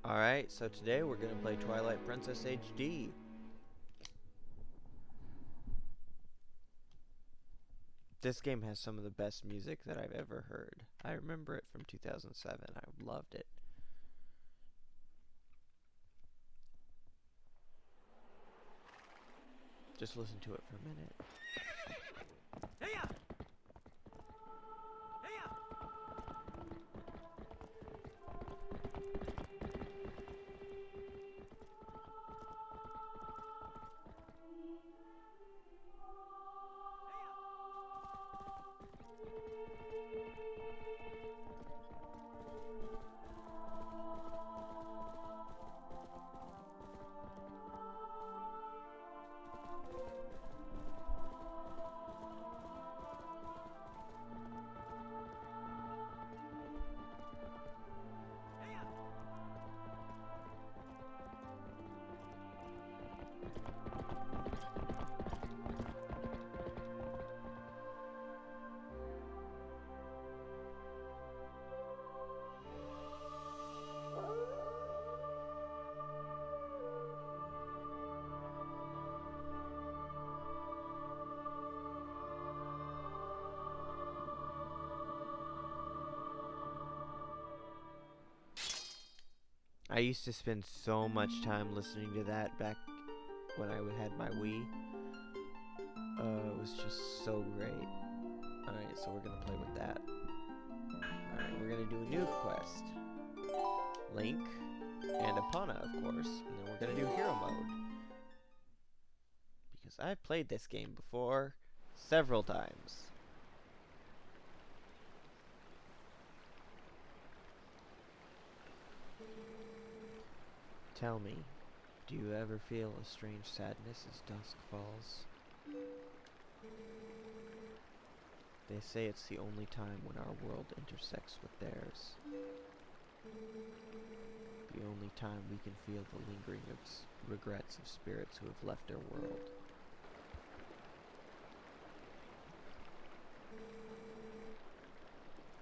Alright, so today we're going to play Twilight Princess HD. This game has some of the best music that I've ever heard. I remember it from 2007. I loved it. Just listen to it for a minute. I used to spend so much time listening to that back when I had my Wii. It was just so great. Alright, so we're gonna play with that. Alright, we're gonna do a new quest. Link and Epona, of course. And then we're gonna do hero mode. Because I've played this game before several times. Tell me, do you ever feel a strange sadness as dusk falls? They say it's the only time when our world intersects with theirs. The only time we can feel the lingering regrets of spirits who have left our world.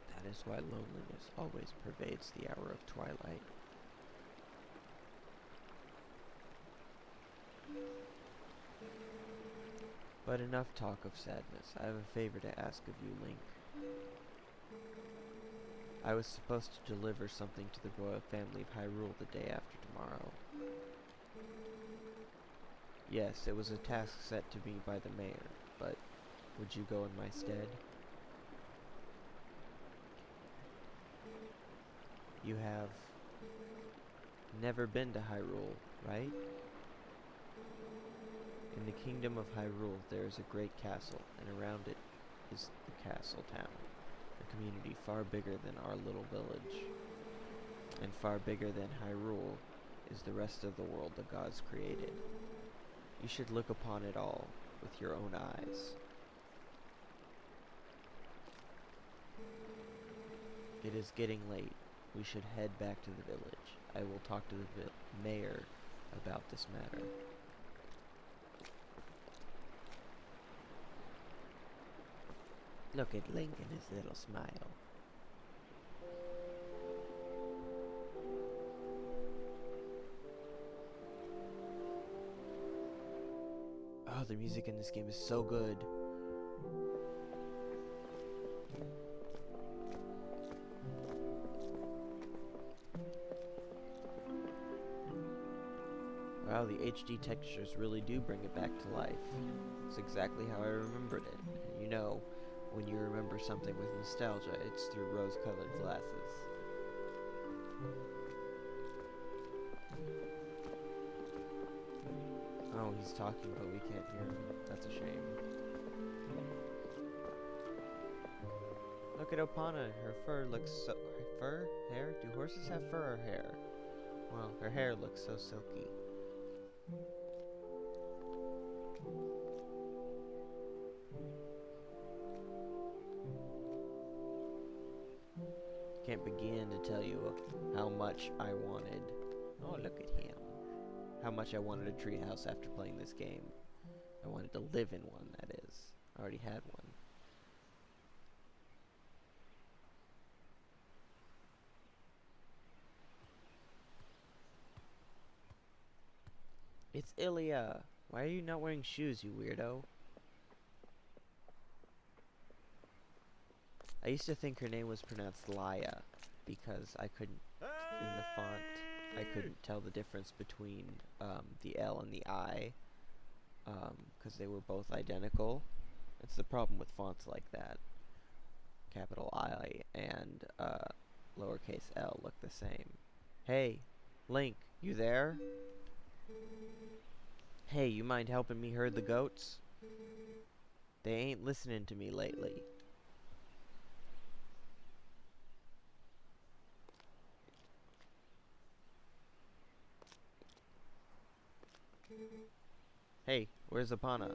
That is why loneliness always pervades the hour of twilight. But enough talk of sadness. I have a favor to ask of you, Link. I was supposed to deliver something to the royal family of Hyrule the day after tomorrow. Yes, it was a task set to me by the mayor, but would you go in my stead? You have never been to Hyrule, right? In the kingdom of Hyrule, there is a great castle, and around it is the castle town, a community far bigger than our little village. And far bigger than Hyrule is the rest of the world the gods created. You should look upon it all with your own eyes. It is getting late. We should head back to the village. I will talk to the mayor about this matter. Look at Link and his little smile. Oh, the music in this game is so good. Wow, the HD textures really do bring it back to life. It's exactly how I remembered it. You know, when you remember something with nostalgia, it's through rose-colored glasses. Oh, he's talking, but we can't hear him. That's a shame. Look at Epona. Her fur looks so... Fur? Hair? Do horses have fur or hair? Well, her hair looks so silky. Can't begin to tell you how much I wanted. Oh, look at him. How much I wanted a treehouse after playing this game. I wanted to live in one, that is. I already had one. It's Ilya. Why are you not wearing shoes, you weirdo? I used to think her name was pronounced Laya because I couldn't, in the font, I couldn't tell the difference between the L and the I because they were both identical. It's the problem with fonts like that. Capital I and lowercase l look the same. Hey, Link, you there? Hey, you mind helping me herd the goats? They ain't listening to me lately. Hey, where's Apana?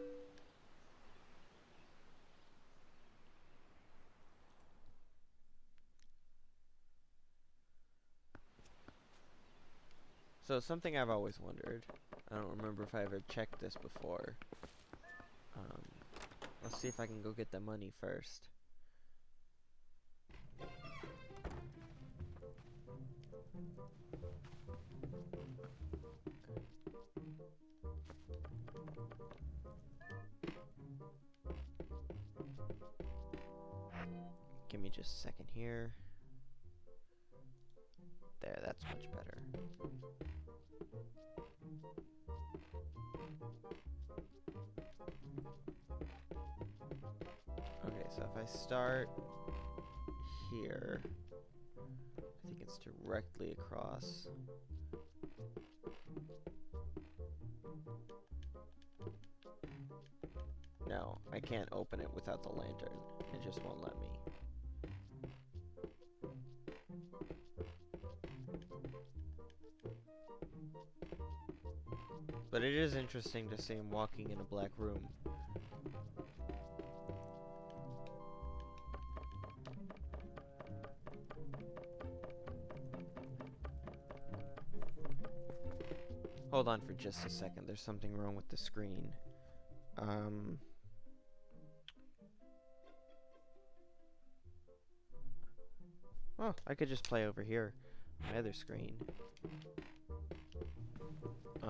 So, something I've always wondered. I don't remember if I ever checked this before. Let's see if I can go get the money first. Give me just a second here. There, that's much better. Okay, so if I start here, I think it's directly across. No, I can't open it without the lantern. It just won't let me. But it is interesting to see him walking in a black room. Hold on for just a second. There's something wrong with the screen. Oh, I could just play over here. My other screen.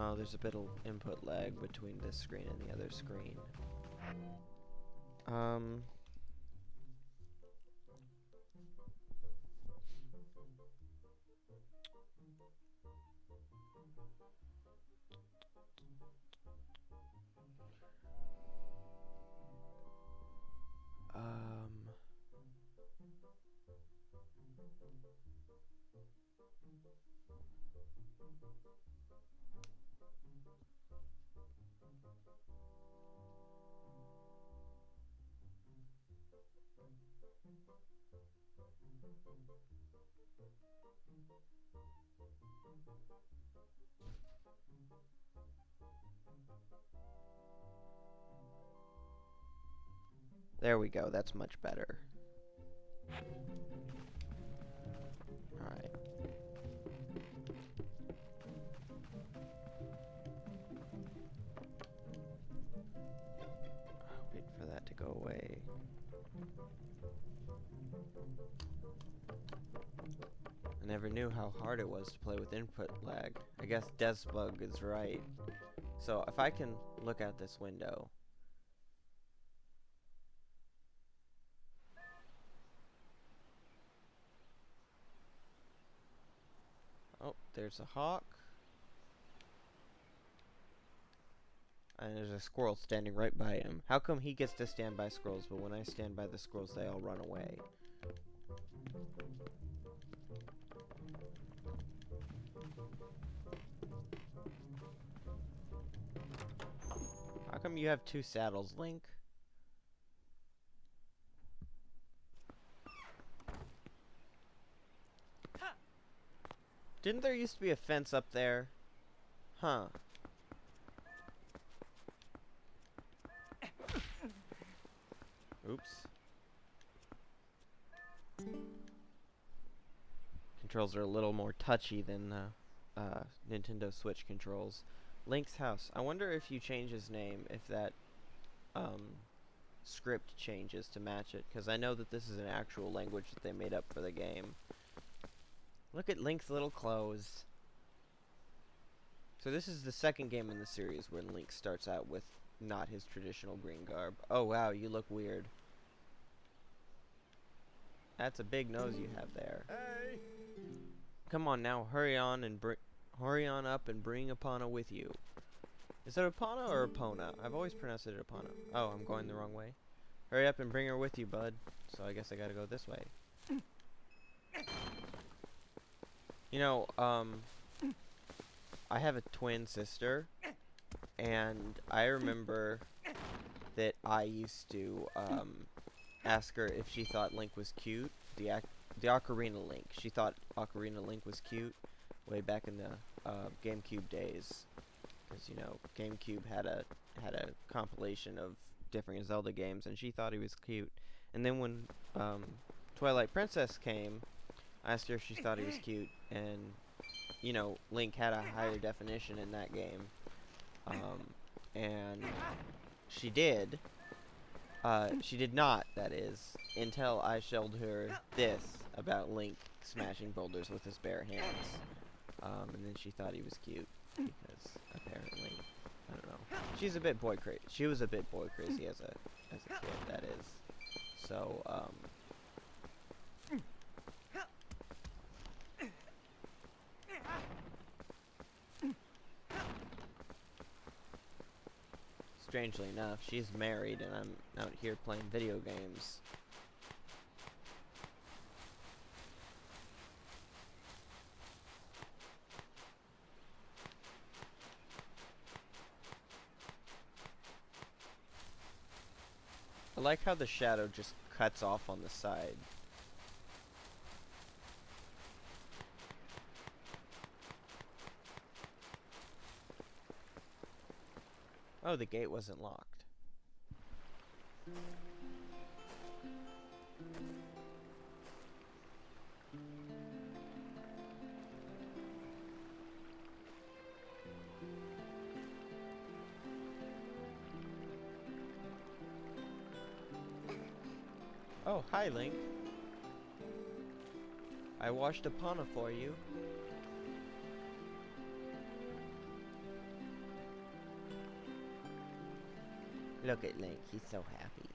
Oh, there's a bit of input lag between this screen and the other screen. There we go, that's much better. Alright. Wait for that to go away. I never knew how hard it was to play with input lag. I guess Desbug is right. So if I can look out this window. Oh, there's a hawk. And there's a squirrel standing right by him. How come he gets to stand by squirrels, but when I stand by the squirrels, they all run away? How come you have two saddles, Link? Didn't there used to be a fence up there? Huh. Oops. Controls are a little more touchy than Nintendo Switch controls. Link's house. I wonder if you change his name, if that script changes to match it, because I know that this is an actual language that they made up for the game. Look at Link's little clothes. So this is the second game in the series where Link starts out with not his traditional green garb. Oh wow, you look weird. That's a big nose you have there. Hey! Come on now, hurry on up and bring Epona with you. Is it Epona or Epona? I've always pronounced it Epona. Oh, I'm going the wrong way. Hurry up and bring her with you, bud. So I guess I gotta go this way. You know, I have a twin sister, and I remember that I used to, ask her if she thought Link was cute. The Ocarina Link. She thought Ocarina Link was cute way back in the, GameCube days. Because, you know, GameCube had a compilation of different Zelda games, and she thought he was cute. And then when, Twilight Princess came, I asked her if she thought he was cute, and, you know, Link had a higher definition in that game. And she did. She did not, that is, until I showed her this about Link smashing boulders with his bare hands. And then she thought he was cute, because apparently, I don't know. She's a bit boy crazy. She was a bit boy crazy as a kid, that is. So, strangely enough, she's married and I'm out here playing video games. I like how the shadow just cuts off on the side. Oh, the gate wasn't locked. Oh, hi, Link. I washed Epona for you. Look at Link, he's so happy.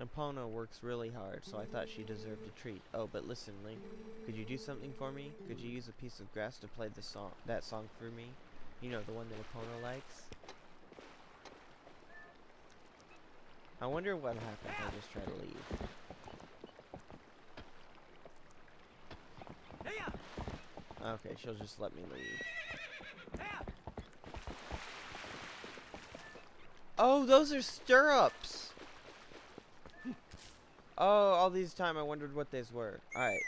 Epona works really hard, so I thought she deserved a treat. Oh, but listen, Link, could you do something for me? Could you use a piece of grass to play that song for me? You know, the one that Epona likes? I wonder what happens if I just try to leave. Okay, she'll just let me leave. Oh, those are stirrups! Oh, all these time I wondered what these were. Alright.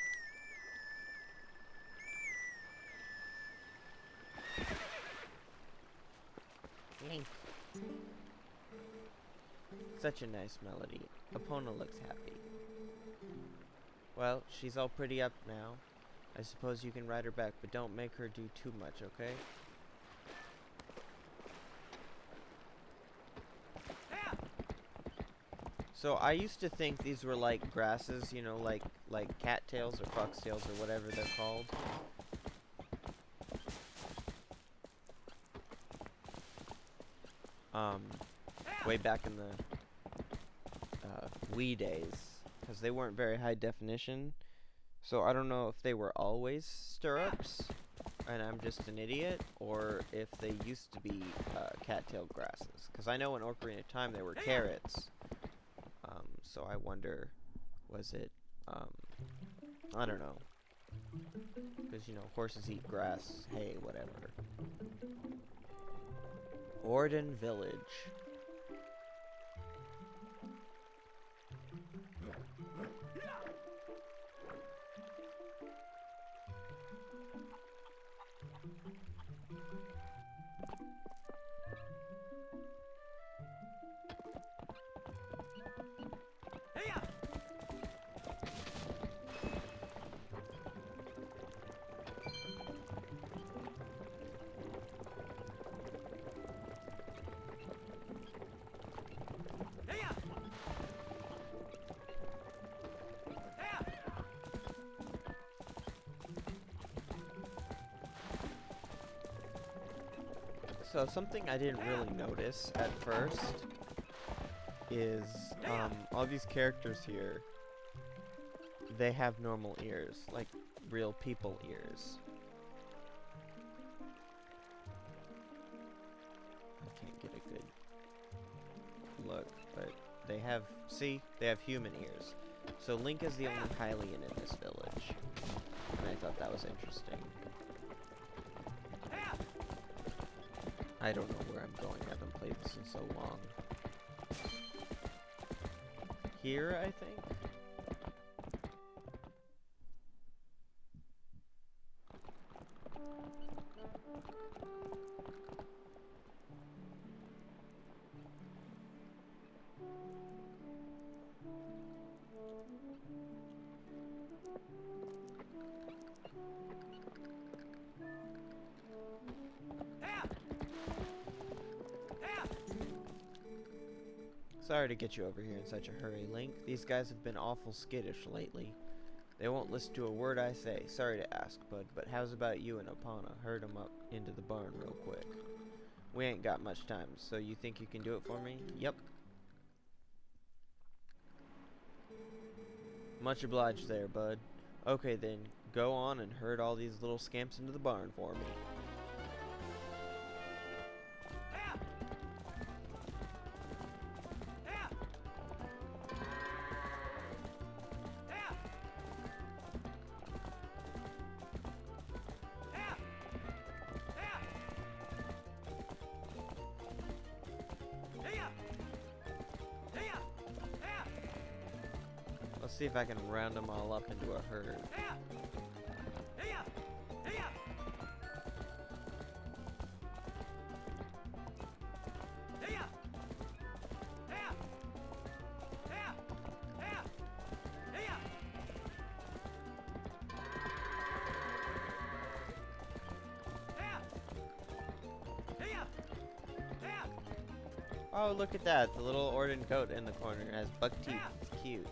Link. Such a nice melody. Epona looks happy. Well, she's all pretty up now. I suppose you can ride her back, but don't make her do too much, okay? So I used to think these were like grasses, you know, like cattails or foxtails or whatever they're called. Way back in the Wii days, because they weren't very high definition. So I don't know if they were always stirrups, and I'm just an idiot, or if they used to be cattail grasses. Because I know in Ocarina of Time they were carrots. So I wonder, was it, I don't know. Because, you know, horses eat grass, hay, whatever. Orden Village. So something I didn't really notice at first is all these characters here, they have normal ears, like real people ears. I can't get a good look, but they have, see, they have human ears. So Link is the only Hylian in this village, and I thought that was interesting. I don't know where I'm going. I haven't played this in so long. Here, I think? Sorry to get you over here in such a hurry, Link. These guys have been awful skittish lately. They won't listen to a word I say. Sorry to ask, bud, but how's about you and Epona? Herd 'em up into the barn real quick. We ain't got much time, so you think you can do it for me? Yep. Much obliged there, bud. Okay then, go on and herd all these little scamps into the barn for me. Let's see if I can round them all up into a herd. Oh, look at that. The little Orden goat in the corner has buck teeth. It's cute.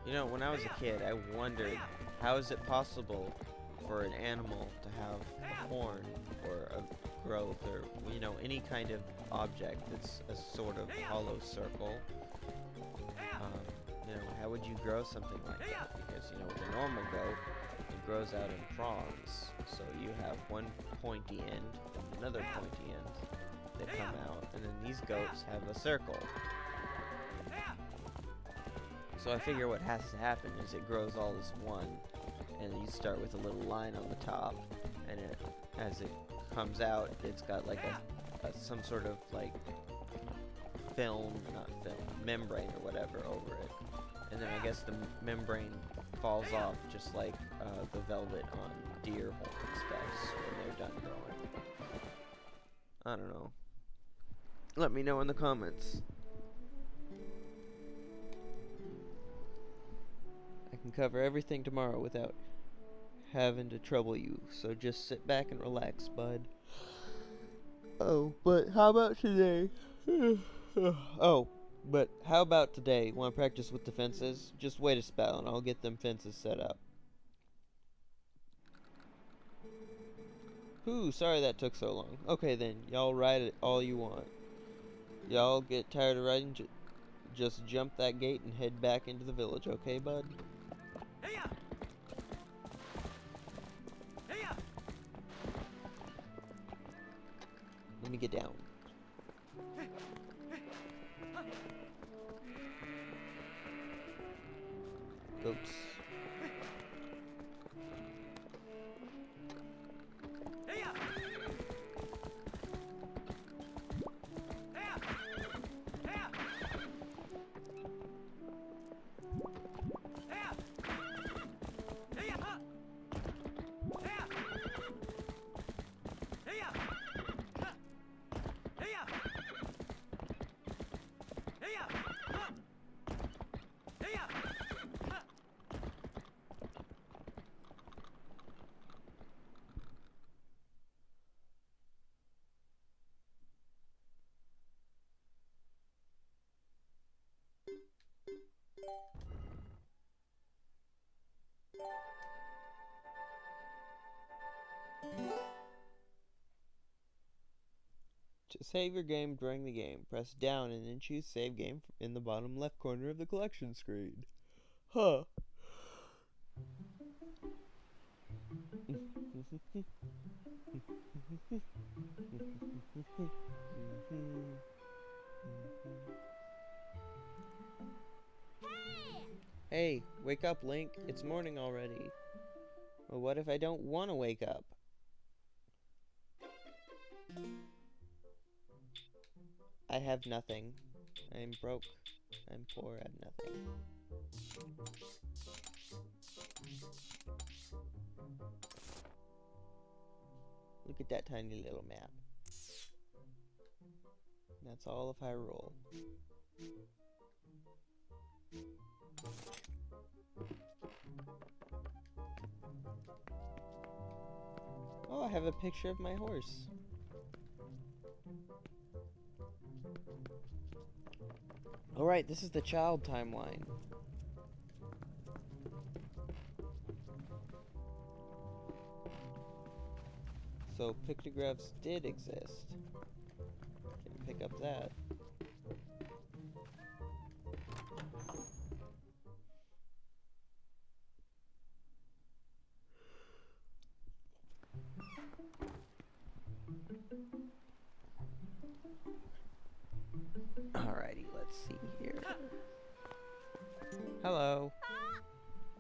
You know, when I was a kid, I wondered, how is it possible for an animal to have a horn or a growth or, you know, any kind of object that's a sort of hollow circle? You know, how would you grow something like that? Because, you know, with a normal goat, it grows out in prongs. So you have one pointy end and another pointy end that come out, and then these goats have a circle. So I figure what has to happen is it grows all as one, and you start with a little line on the top, and it, as it comes out, it's got like some sort of like membrane or whatever over it, and then I guess the membrane falls off just like the velvet on deer horns does when they're done growing. I don't know. Let me know in the comments. I can cover everything tomorrow without having to trouble you, so just sit back and relax, bud. Oh, but how about today? Oh, but how about today? Want to practice with the fences? Just wait a spell and I'll get them fences set up. Whew, sorry that took so long. Okay then, y'all ride it all you want. Y'all get tired of riding, just jump that gate and head back into the village, okay, bud? Let me get down. Goats. To save your game during the game, press down and then choose Save Game in the bottom left corner of the collection screen. Huh. Hey, wake up, Link. It's morning already. Well, what if I don't want to wake up? I have nothing. I'm broke. I'm poor. I have nothing. Look at that tiny little map. That's all of Hyrule. Oh, I have a picture of my horse. Alright, this is the child timeline. So pictographs did exist. Can pick up that. Alrighty, let's see here. Hello.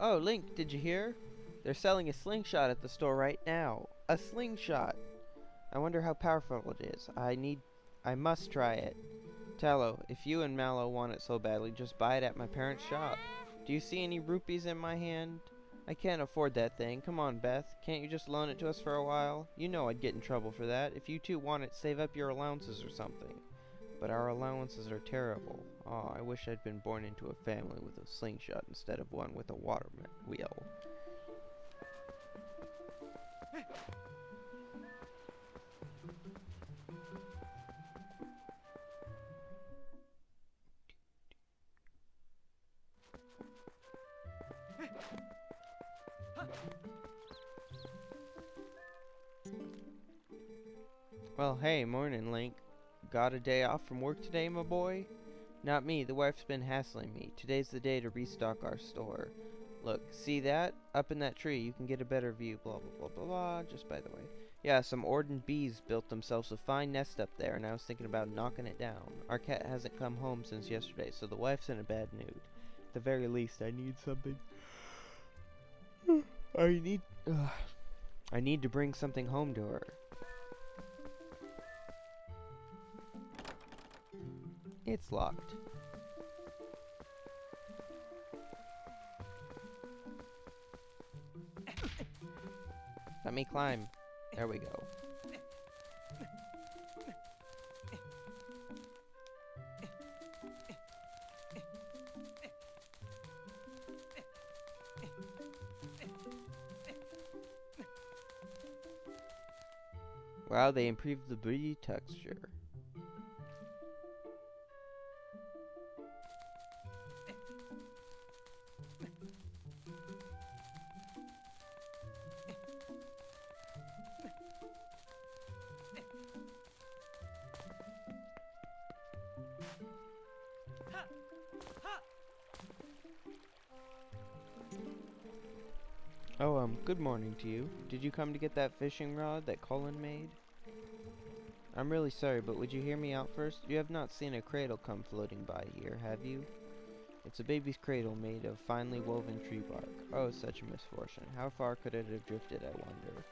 Oh, Link, did you hear? They're selling a slingshot at the store right now. A slingshot! I wonder how powerful it is. I must try it. Tallow, if you and Mallow want it so badly, just buy it at my parents' shop. Do you see any rupees in my hand? I can't afford that thing. Come on, Beth. Can't you just loan it to us for a while? You know I'd get in trouble for that. If you two want it, save up your allowances or something. But our allowances are terrible. Oh, I wish I'd been born into a family with a slingshot instead of one with a water wheel. Well, hey, morning, Link. Got a day off from work today, my boy? Not me, the wife's been hassling me. Today's the day to restock our store. Look, see that? Up in that tree, you can get a better view, blah, blah, blah, blah, blah, just by the way. Yeah, some Orden bees built themselves a fine nest up there, and I was thinking about knocking it down. Our cat hasn't come home since yesterday, so the wife's in a bad mood. At the very least, I need something. I need to bring something home to her. It's locked. Let me climb. There we go. Wow, they improved the booty texture. Oh, good morning to you. Did you come to get that fishing rod that Colin made? I'm really sorry, but would you hear me out first? You have not seen a cradle come floating by here, have you? It's a baby's cradle made of finely woven tree bark. Oh, such a misfortune. How far could it have drifted, I wonder?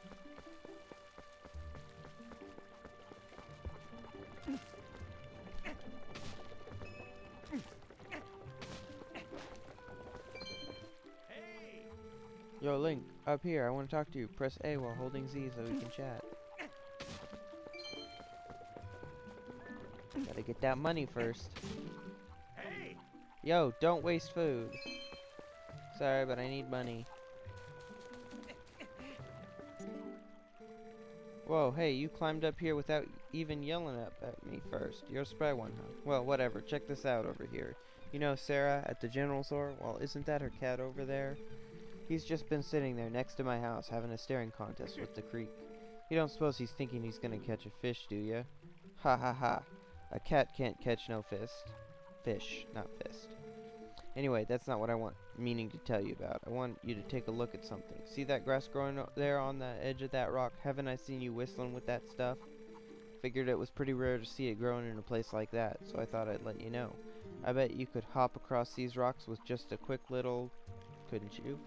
Yo, Link, up here, I want to talk to you. Press A while holding Z so we can chat. Gotta get that money first. Hey! Yo, don't waste food. Sorry, but I need money. Whoa, hey, you climbed up here without even yelling up at me first. You're a spry one, huh? Well, whatever. Check this out over here. You know Sarah at the general store? Well, isn't that her cat over there? He's just been sitting there next to my house having a staring contest with the creek. You don't suppose he's thinking he's gonna catch a fish, do ya? Ha ha ha. A cat can't catch no fish, not fist. Anyway, that's not what I meaning to tell you about. I want you to take a look at something. See that grass growing there on the edge of that rock? Haven't I seen you whistling with that stuff? Figured it was pretty rare to see it growing in a place like that, so I thought I'd let you know. I bet you could hop across these rocks with just a quick little... couldn't you?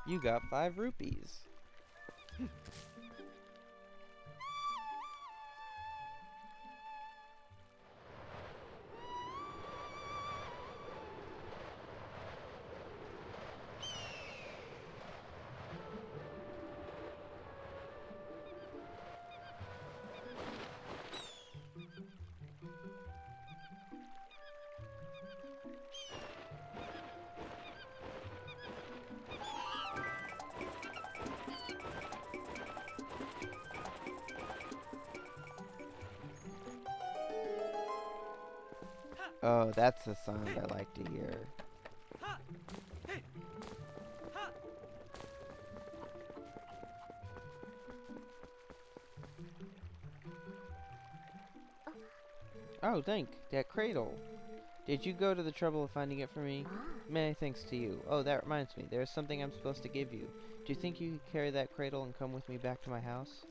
You got 5 rupees. Oh, that's the sound I like to hear. Oh, thank that cradle. Did you go to the trouble of finding it for me? Many thanks to you. Oh, that reminds me. There's something I'm supposed to give you. Do you think you could carry that cradle and come with me back to my house?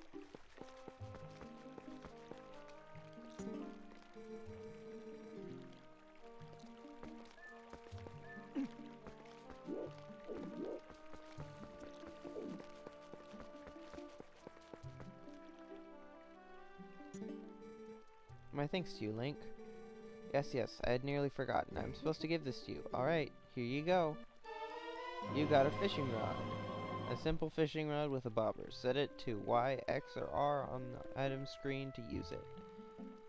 My thanks to you, Link. Yes, I had nearly forgotten. I'm supposed to give this to you. Alright, here you go. You got a fishing rod. A simple fishing rod with a bobber. Set it to Y, X, or R on the item screen to use it.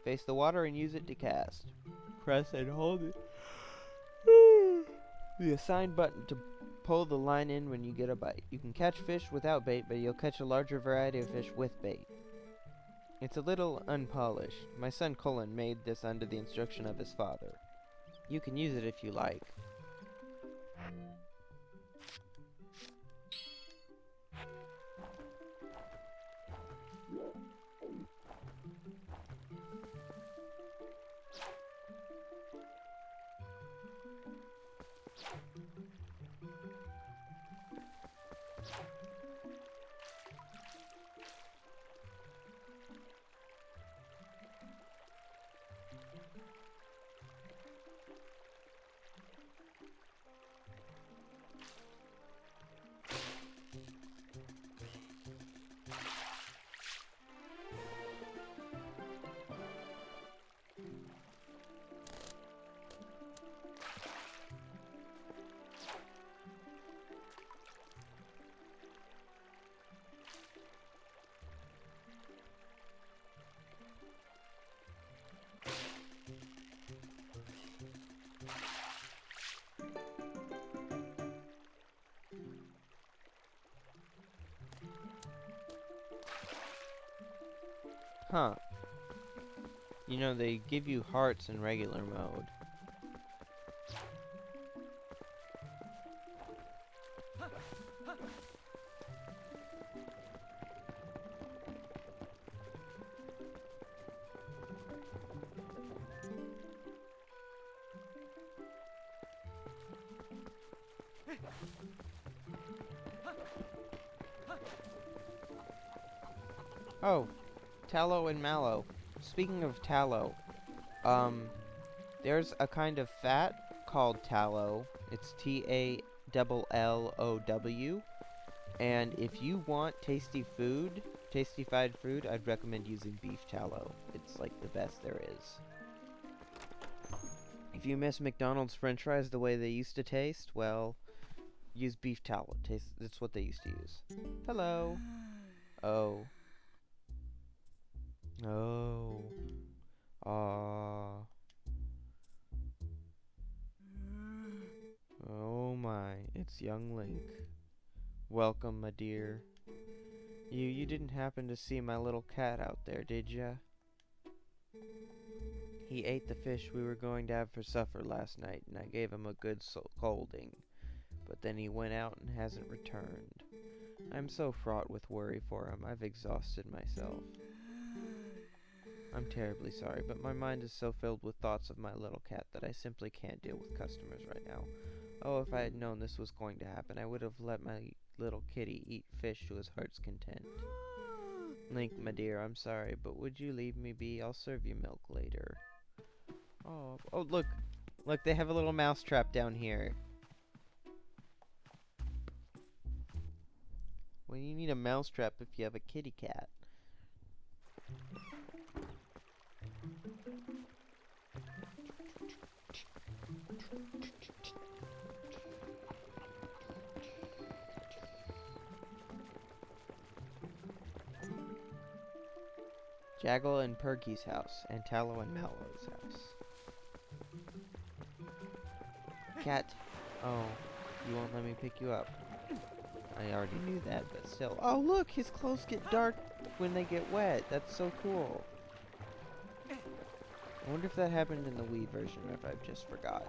Face the water and use it to cast. Press and hold it. The assigned button to pull the line in when you get a bite. You can catch fish without bait, but you'll catch a larger variety of fish with bait. It's a little unpolished. My son Cullen made this under the instruction of his father. You can use it if you like. Huh. You know, they give you hearts in regular mode. Oh, tallow and mallow. Speaking of tallow, there's a kind of fat called tallow. It's Tallow. And if you want tastyfied food, I'd recommend using beef tallow. It's like the best there is. If you miss McDonald's french fries the way they used to taste, well, use beef tallow. It's what they used to use. Hello. Oh. Oh. Aww. Oh my, it's young Link. Welcome, my dear. You didn't happen to see my little cat out there, did ya? He ate the fish we were going to have for supper last night, and I gave him a good scolding. But then he went out and hasn't returned. I'm so fraught with worry for him, I've exhausted myself. I'm terribly sorry, but my mind is so filled with thoughts of my little cat that I simply can't deal with customers right now. Oh, if I had known this was going to happen, I would have let my little kitty eat fish to his heart's content. Link, my dear, I'm sorry, but would you leave me be? I'll serve you milk later. Oh, look! Look, they have a little mouse trap down here. Well, you need a mouse trap if you have a kitty cat. Jaggle and Perky's house, and Tallow and Mallow's house. Cat. Oh, you won't let me pick you up. I already knew that, but still. Oh, look! His clothes get dark when they get wet. That's so cool. I wonder if that happened in the Wii version or if I've just forgot.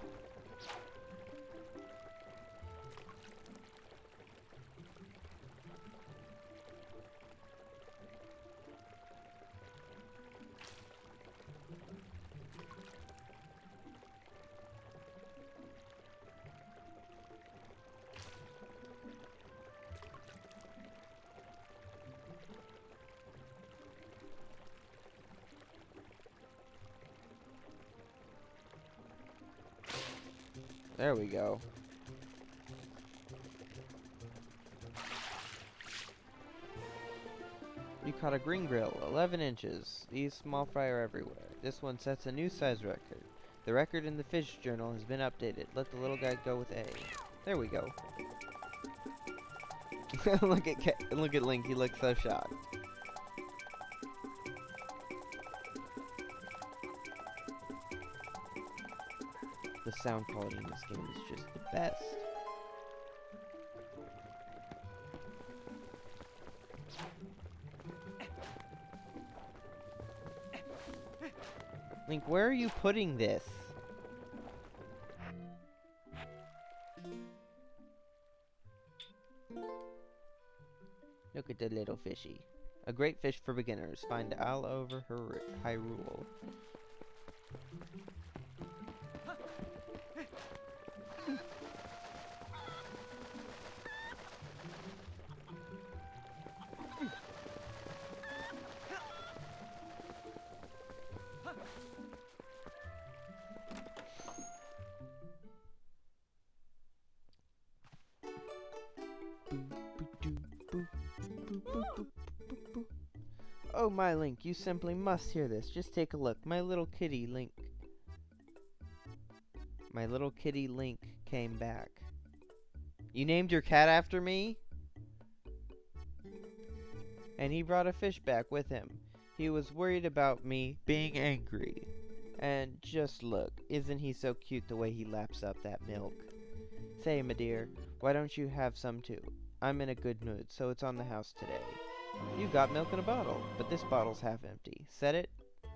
There we go. You caught a green grill, 11 inches. These small fry are everywhere. This one sets a new size record. The record in the fish journal has been updated. Let the little guy go with A. There we go. look at Link. He looks so shocked. The sound quality in this game is just the best. Link, where are you putting this? Look at the little fishy. A great fish for beginners. Find all over Hyrule. Oh, my Link, you simply must hear this. Just take a look. My little kitty Link came back. You named your cat after me? And he brought a fish back with him. He was worried about me being angry. And just look, isn't he so cute the way he laps up that milk? Say, my dear, why don't you have some too? I'm in a good mood, so it's on the house today. You got milk in a bottle, but this bottle's half empty. Set it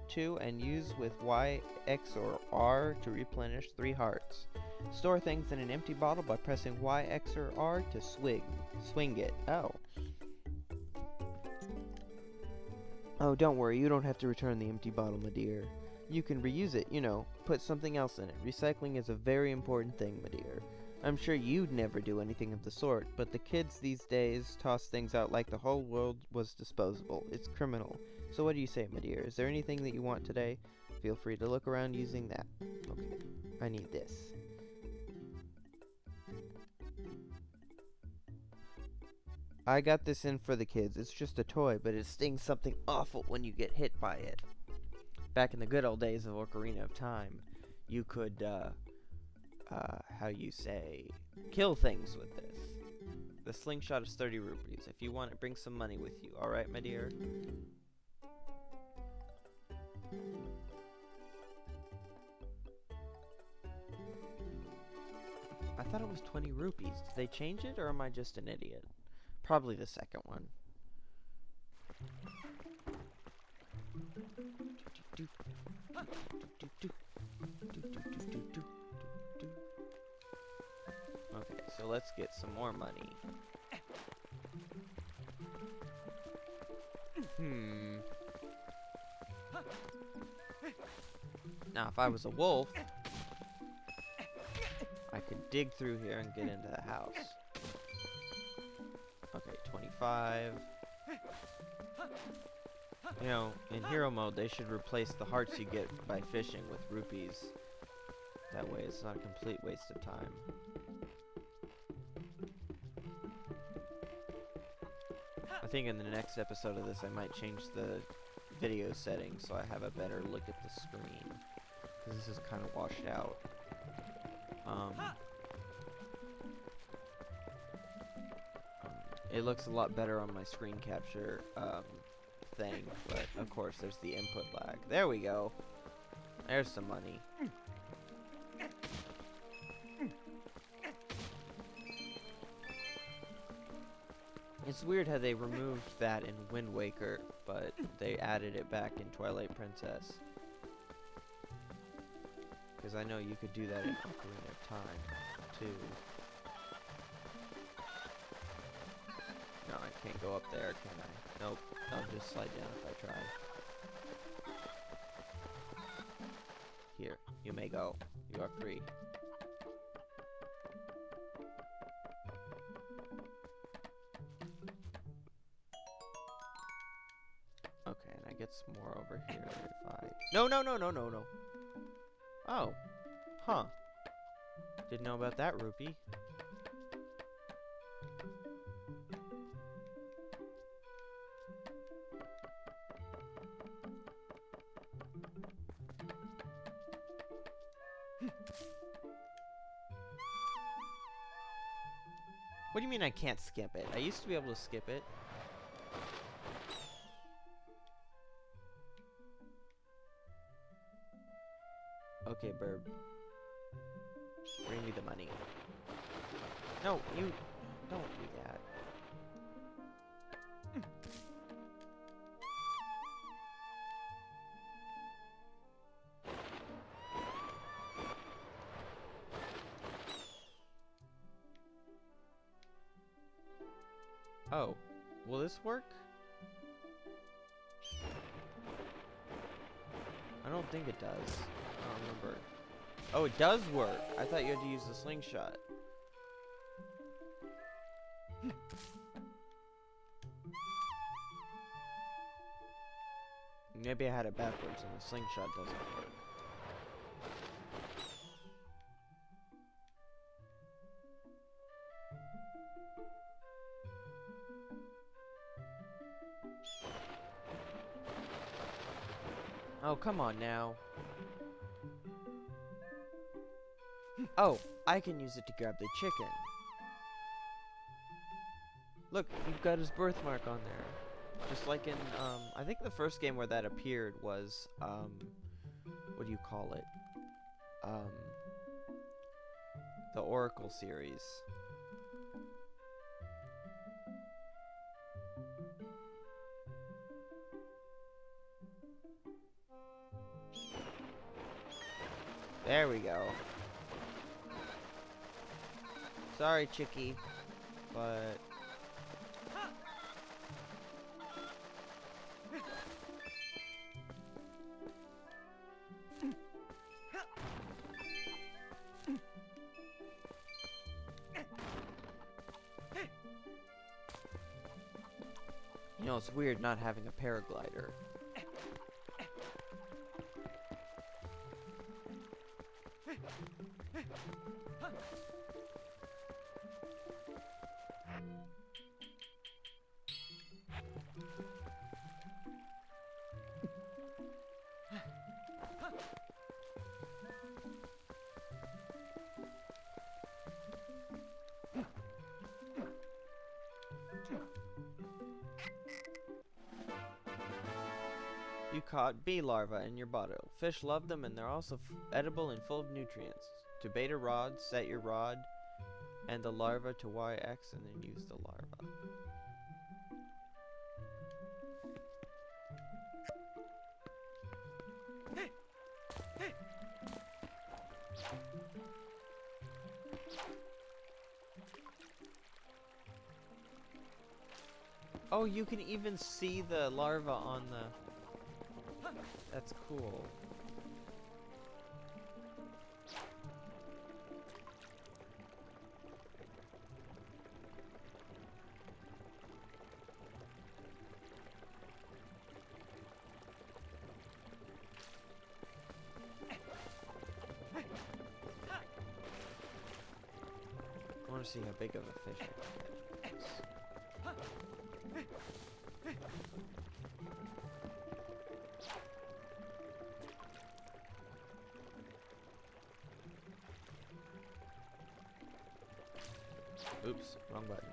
to and use with Y, X, or R to replenish 3 hearts. Store things in an empty bottle by pressing Y, X, or R to swing it. Oh, don't worry, you don't have to return the empty bottle, my dear. You can reuse it, you know, put something else in it. Recycling is a very important thing, my dear. I'm sure you'd never do anything of the sort, but the kids these days toss things out like the whole world was disposable. It's criminal. So what do you say, my dear? Is there anything that you want today? Feel free to look around using that. Okay, I need this. I got this in for the kids. It's just a toy, but it stings something awful when you get hit by it. Back in the good old days of Ocarina of Time, you could, kill things with this. The slingshot is 30 rupees. If you want it, bring some money with you. Alright, my dear? I thought it was 20 rupees. Did they change it, or am I just an idiot? Probably the second one. Okay, so let's get some more money. Now, if I was a wolf, I could dig through here and get into the house. Okay, 25. You know, in hero mode, they should replace the hearts you get by fishing with rupees. That way, it's not a complete waste of time. I think in the next episode of this, I might change the video settings so I have a better look at the screen. Because this is kind of washed out. It looks a lot better on my screen capture thing, but of course there's the input lag. There we go. There's some money. It's weird how they removed that in Wind Waker, but they added it back in Twilight Princess. Because I know you could do that in Ocarina of Time, too. No, I can't go up there, can I? Nope, I'll just slide down if I try. Here, you may go. You are free. Okay, and I get some more over here if I... No, no, no, no, no, no. Oh. Huh. Didn't know about that rupee. What do you mean I can't skip it? I used to be able to skip it. Okay, bird. Bring me the money. No, you don't do that. Oh, will this work? I don't think it does. I don't remember. Oh, it does work. I thought you had to use the slingshot. Maybe I had it backwards and the slingshot doesn't work. Oh, come on now. Oh, I can use it to grab the chicken. Look, you've got his birthmark on there. Just like in, I think the first game where that appeared was, what do you call it? The Oracle series. There we go. Sorry, Chicky, but... You know, it's weird not having a paraglider. You caught bee larvae in your bottle. Fish love them and they're also edible and full of nutrients. To bait a rod, set your rod and the larva to YX and then use the larva. Oh, you can even see the larva on the... That's cool. I want to see how big of a fish I can catch. Oops, wrong button.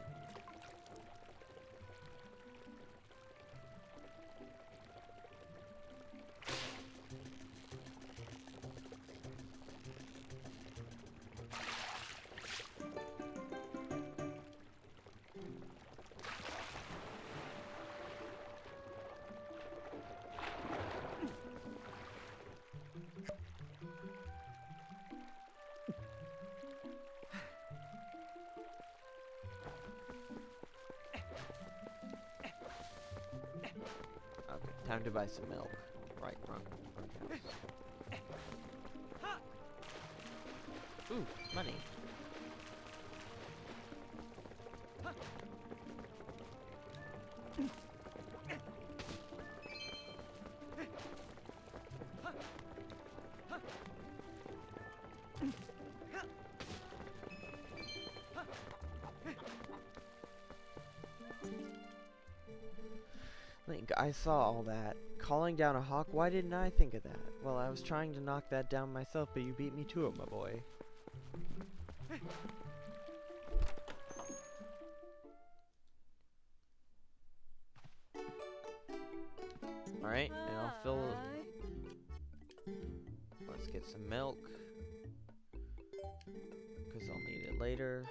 Okay, time to buy some milk. Right, wrong house. Ooh, money. Link, I saw all that. Calling down a hawk? Why didn't I think of that? Well, I was trying to knock that down myself, but you beat me to it, my boy. Alright, and I'll fill... Let's get some milk. Because I'll need it later.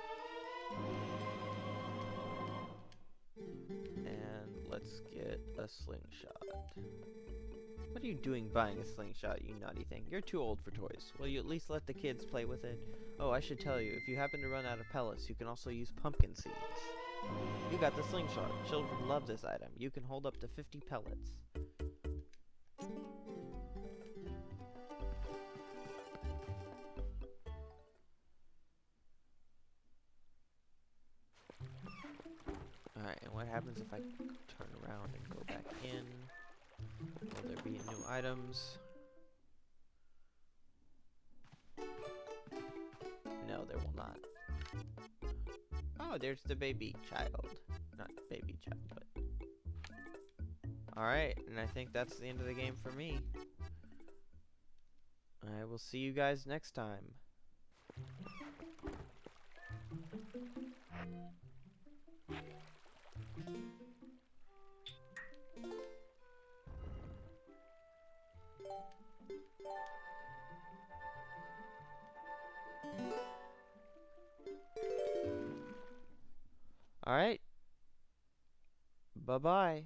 And let's get a slingshot. What are you doing buying a slingshot, you naughty thing? You're too old for toys. Will you at least let the kids play with it? Oh, I should tell you, if you happen to run out of pellets, you can also use pumpkin seeds. You got the slingshot. Children love this item. You can hold up to 50 pellets. Alright, and what happens if I turn around and go back in? Will there be new items? No, there will not. Oh, there's the baby child. Not baby child, but... Alright, and I think that's the end of the game for me. I will see you guys next time. Alright. Bye-bye.